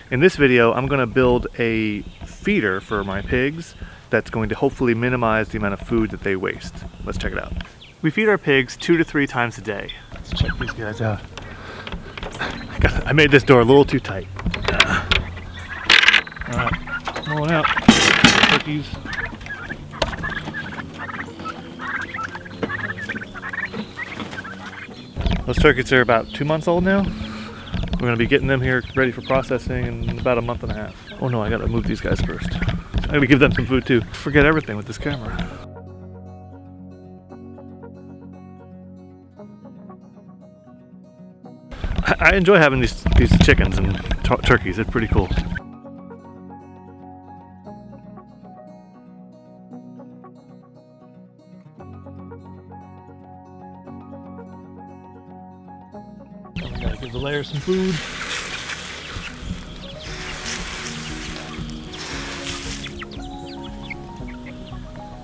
In this video, I'm going to build a feeder for my pigs that's going to hopefully minimize the amount of food that they waste. Let's check it out. We feed our pigs 2 to 3 times a day. Let's check these guys out. I made this door a little too tight. Alright, come on out, turkeys. Those turkeys are about 2 months old now. We're gonna be getting them here ready for processing in about a month and a half. Oh no, I gotta move these guys first. I gotta give them some food too. Forget everything with this camera. I enjoy having these chickens and turkeys. It's pretty cool. I gotta give the layers some food.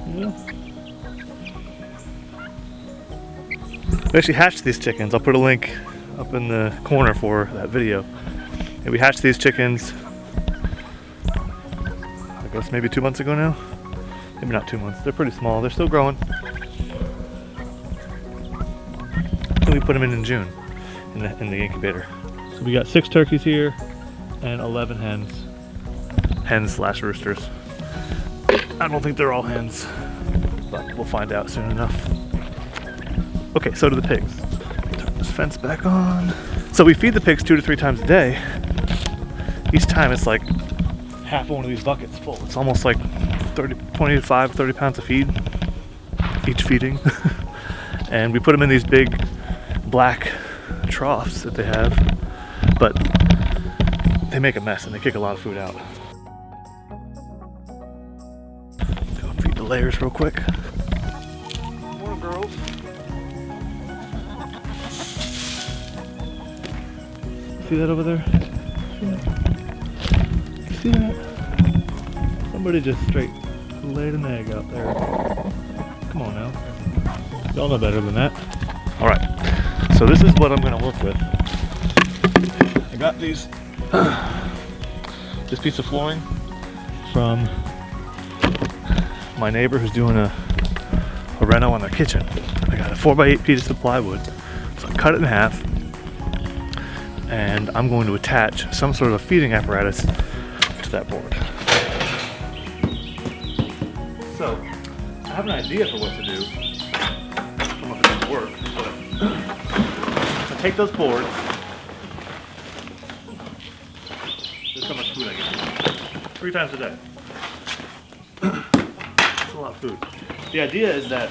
Yeah. We actually hatched these chickens. I'll put a link up in the corner for that video. And we hatched these chickens, I guess maybe 2 months ago now. Maybe not 2 months. They're pretty small. They're still growing. And we put them in June in the incubator. So we got 6 turkeys here and 11 hens. Hens/roosters. I don't think they're all hens, but we'll find out soon enough. Okay, so to the pigs. Turn this fence back on. So we feed the pigs 2 to 3 times a day. Each time it's like half one of these buckets full. It's almost like 25, 30 pounds of feed each feeding. And we put them in these big black troughs that they have, but they make a mess and they kick a lot of food out. Go feed the layers real quick. Morning, girls. See that over there? See that? Somebody just straight laid an egg out there. Come on now. Y'all know better than that. Alright, so this is what I'm going to work with. I got this piece of flooring from my neighbor who's doing a reno on their kitchen. I got a 4x8 piece of plywood, so I cut it in half, and I'm going to attach some sort of feeding apparatus to that board. So, I have an idea for what to do. I don't know if it's going to work, but I'm going to take those boards. This is how much food I get. 3 times a day. That's a lot of food. The idea is that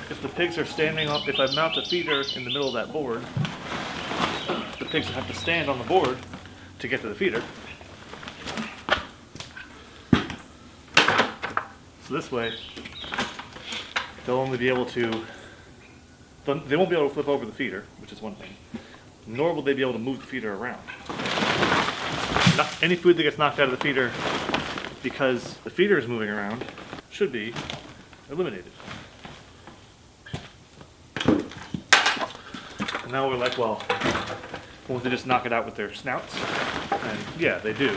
if the pigs are standing up, if I mount a feeder in the middle of that board, the pigs have to stand on the board to get to the feeder. So this way, they'll only be able to, they won't be able to flip over the feeder, which is one thing, nor will they be able to move the feeder around. Any food that gets knocked out of the feeder because the feeder is moving around should be eliminated. And now we're like, well, won't they just knock it out with their snouts? And yeah, they do.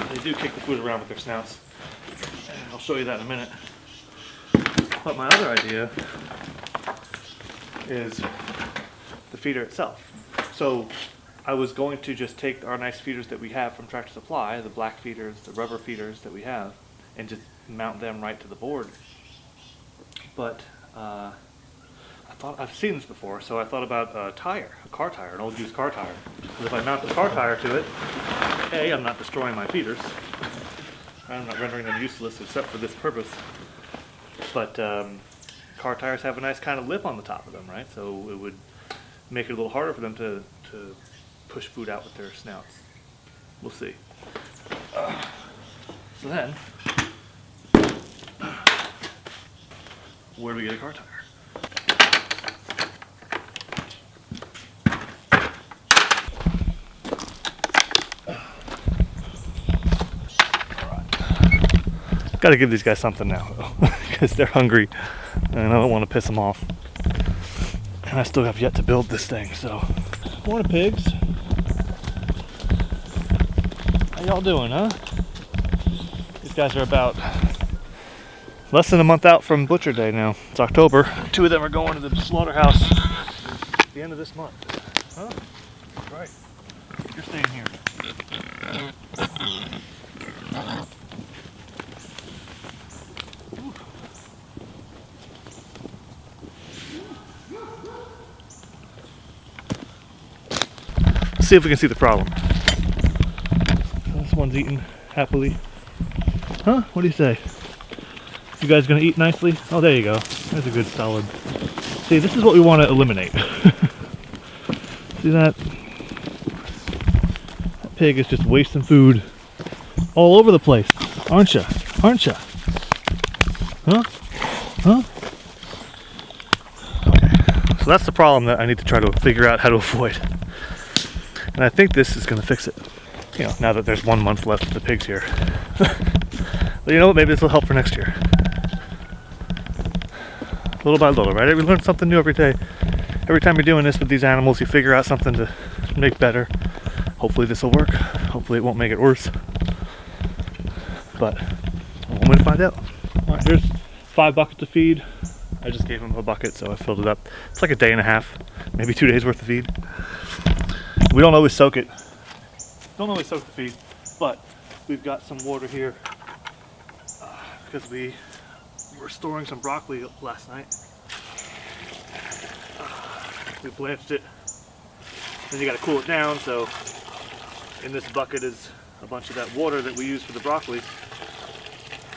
They do kick the food around with their snouts. And I'll show you that in a minute. But my other idea is the feeder itself. So I was going to just take our nice feeders that we have from Tractor Supply, the black feeders, the rubber feeders that we have, and just mount them right to the board. But I've seen this before, so I thought about a car tire, an old used car tire. Because if I mount the car tire to it, A, I'm not destroying my feeders. I'm not rendering them useless except for this purpose. But car tires have a nice kind of lip on the top of them, right? So it would make it a little harder for them to push food out with their snouts. We'll see. So then, where do we get a car tire? Got to give these guys something now, though, because they're hungry, and I don't want to piss them off. And I still have yet to build this thing, so. Morning, pigs. How y'all doing, huh? These guys are about less than a month out from Butcher Day now. It's October. 2 of them are going to the slaughterhouse at the end of this month. Huh? Right. You're staying here. Let's see if we can see the problem. This one's eating happily. Huh? What do you say? You guys gonna eat nicely? Oh, there you go. There's a good solid. See, this is what we want to eliminate. See that? That pig is just wasting food all over the place. Aren't ya? Aren't ya? Huh? Huh? Okay. So that's the problem that I need to try to figure out how to avoid. And I think this is going to fix it. You know, now that there's 1 month left of the pigs here. But you know what? Maybe this will help for next year. Little by little, right? We learn something new every day. Every time you're doing this with these animals, you figure out something to make better. Hopefully this will work. Hopefully it won't make it worse. But I'm going to find out. All right, here's 5 buckets of feed. I just gave him a bucket, so I filled it up. It's like a day and a half, maybe 2 days worth of feed. We don't always soak it. Don't always soak the feed, but we've got some water here because we were storing some broccoli last night. We blanched it. Then you got to cool it down. So in this bucket is a bunch of that water that we use for the broccoli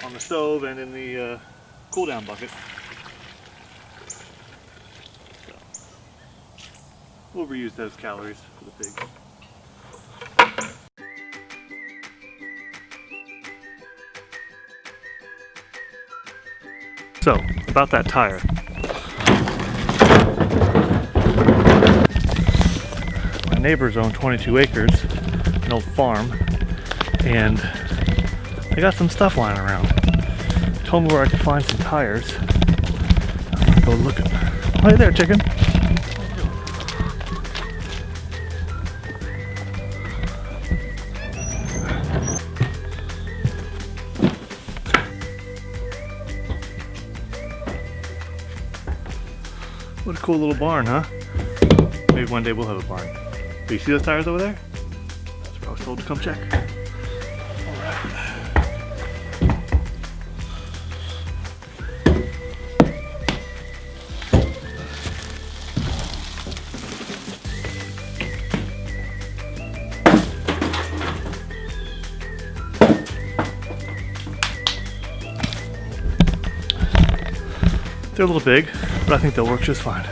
on the stove and in the cool down bucket. We'll reuse those calories for the pigs. So, about that tire. My neighbors own 22 acres, an old farm, and they got some stuff lying around. Told me where I could find some tires. I'm gonna go look at them. Oh, hey there, chicken. What a cool little barn, huh? Maybe one day we'll have a barn. Do you see those tires over there? That's where I was told to come check. Alright. They're a little big, but I think they'll work just fine.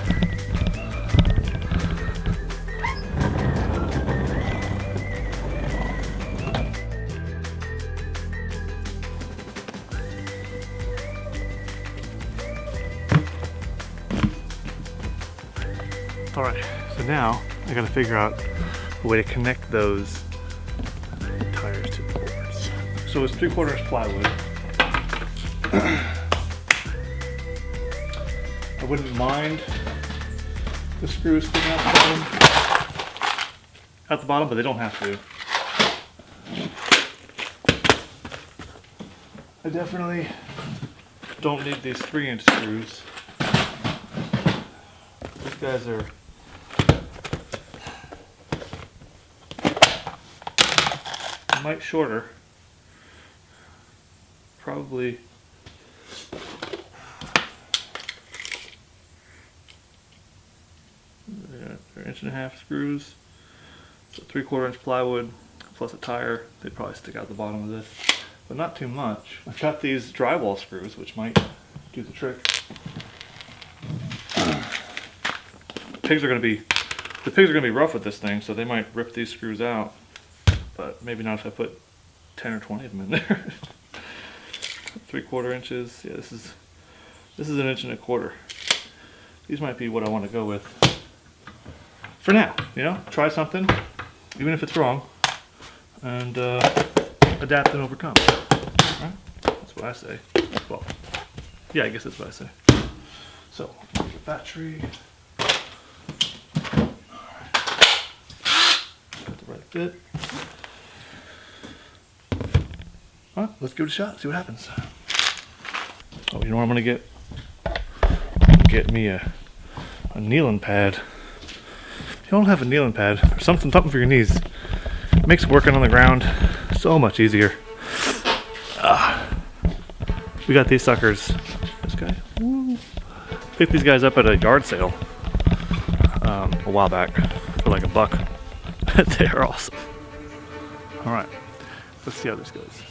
Alright, so now I gotta figure out a way to connect those tires to the boards. So it's 3/4 inch plywood. I wouldn't mind the screws sticking out the bottom, but they don't have to. I definitely don't need these 3-inch screws. These guys are might shorter. Probably they're 1.5 screws. So 3/4 inch plywood plus a tire. They'd probably stick out the bottom of this, but not too much. I've got these drywall screws, which might do the trick. The pigs are gonna be rough with this thing, so they might rip these screws out. But maybe not if I put 10 or 20 of them in there. 3/4 inches. Yeah, this is 1.25 inches. These might be what I want to go with for now. You know, try something, even if it's wrong, and adapt and overcome. Right? That's what I say. Well, yeah, I guess that's what I say. So, the battery. Got the right fit. Alright, let's give it a shot, see what happens. Oh, you know what I'm gonna get? Get me a kneeling pad. If you don't have a kneeling pad, or something for your knees, it makes working on the ground so much easier. We got these suckers. This guy. Woo. Picked these guys up at a yard sale a while back for like $1. They are awesome. Alright, let's see how this goes.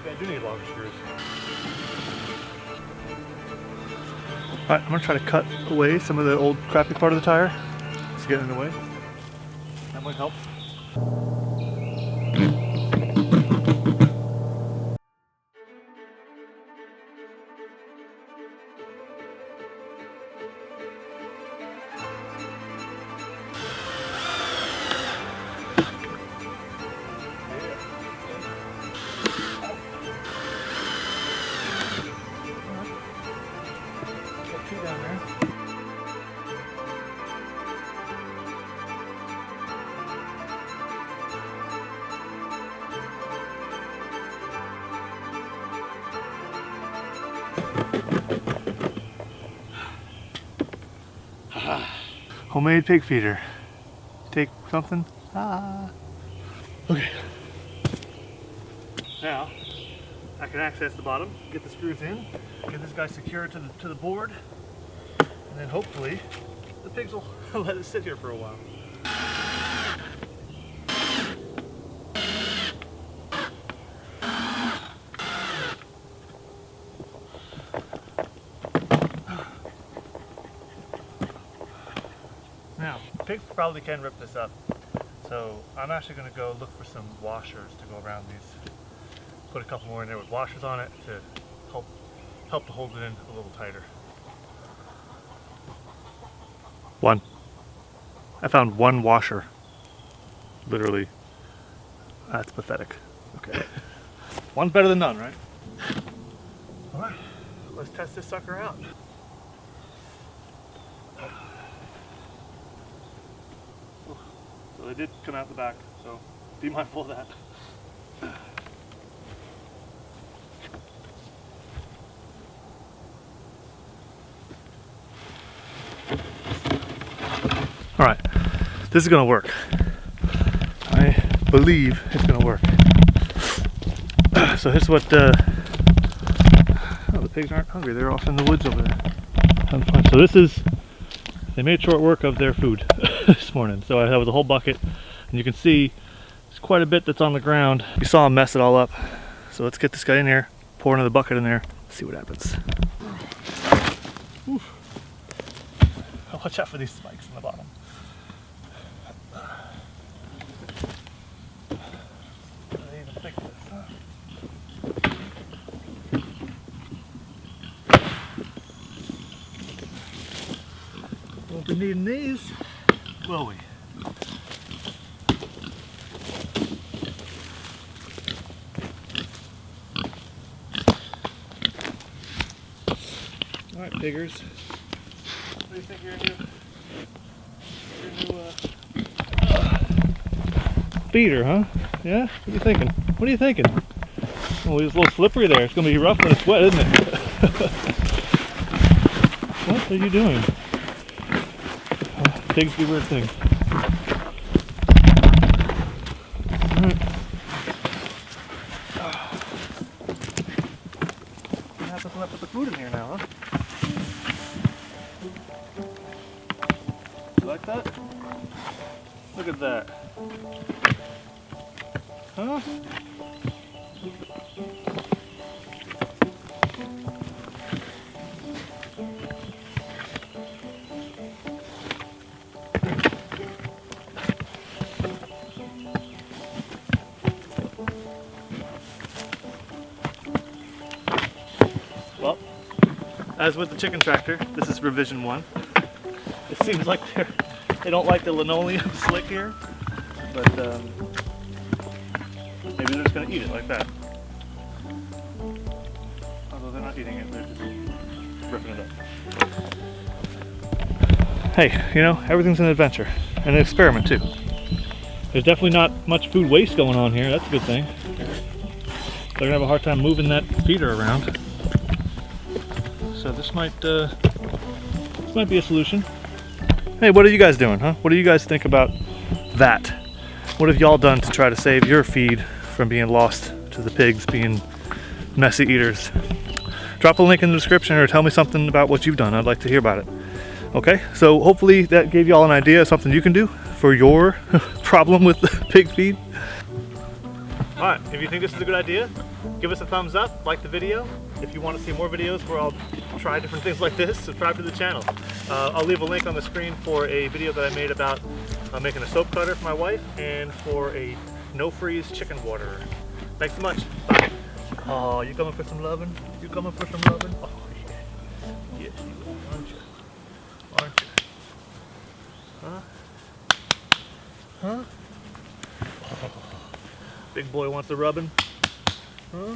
I do need longer screws. Alright, I'm going to try to cut away some of the old crappy part of the tire. It's getting in the way. That might help. Down there. Homemade pig feeder. Take something. Okay. Now I can access the bottom, get the screws in, get this guy secured to the board, and then hopefully the pigs will let it sit here for a while. Now, pigs probably can rip this up, so I'm actually going to go look for some washers to go around these. Put a couple more in there with washers on it to help to hold it in a little tighter. I found one washer. Literally. That's pathetic. Okay. One's better than none, right? Alright, let's test this sucker out. So they did come out the back, so be mindful of that. Alright, this is going to work. I believe it's going to work. So here's what, oh, the pigs aren't hungry, they're off in the woods over there. So this is, they made short work of their food this morning. So I have the whole bucket, and you can see there's quite a bit that's on the ground. You saw him mess it all up. So let's get this guy in here, pour another bucket in there, see what happens. Oof. Watch out for these spikes in the bottom. Won't be needing these, will we? All right, piggers. What do you think your new feeder, huh? Yeah? What are you thinking? What are you thinking? Oh, it's a little slippery there. It's going to be rough when it's wet, isn't it? What are you doing? Pigs do weird things. Alright. What happens when I put the food in here now, huh? You like that? Look at that. Huh? Well, as with the chicken tractor, this is revision 1. It seems like they don't like the linoleum slick here, but maybe there's just gonna eat it like that. Although they're not eating it, they're just ripping it up. Hey, you know, everything's an adventure and an experiment too. There's definitely not much food waste going on here. That's a good thing. They're gonna have a hard time moving that feeder around. So this might be a solution. Hey, what are you guys doing, huh? What do you guys think about that? What have y'all done to try to save your feed from being lost to the pigs being messy eaters? Drop a link in the description or tell me something about what you've done. I'd like to hear about it. Okay, so hopefully that gave y'all an idea of something you can do for your problem with pig feed. Alright, if you think this is a good idea, give us a thumbs up, like the video. If you want to see more videos where I'll try different things like this, subscribe to the channel. I'll leave a link on the screen for a video that I made about making a soap cutter for my wife and for a no-freeze chicken waterer. Thanks so much. Bye. Oh, you coming for some loving? You coming for some loving? Oh, yeah. Yes, you will, aren't you? Aren't you? Huh? Huh? Oh, big boy wants a rubbing? Huh?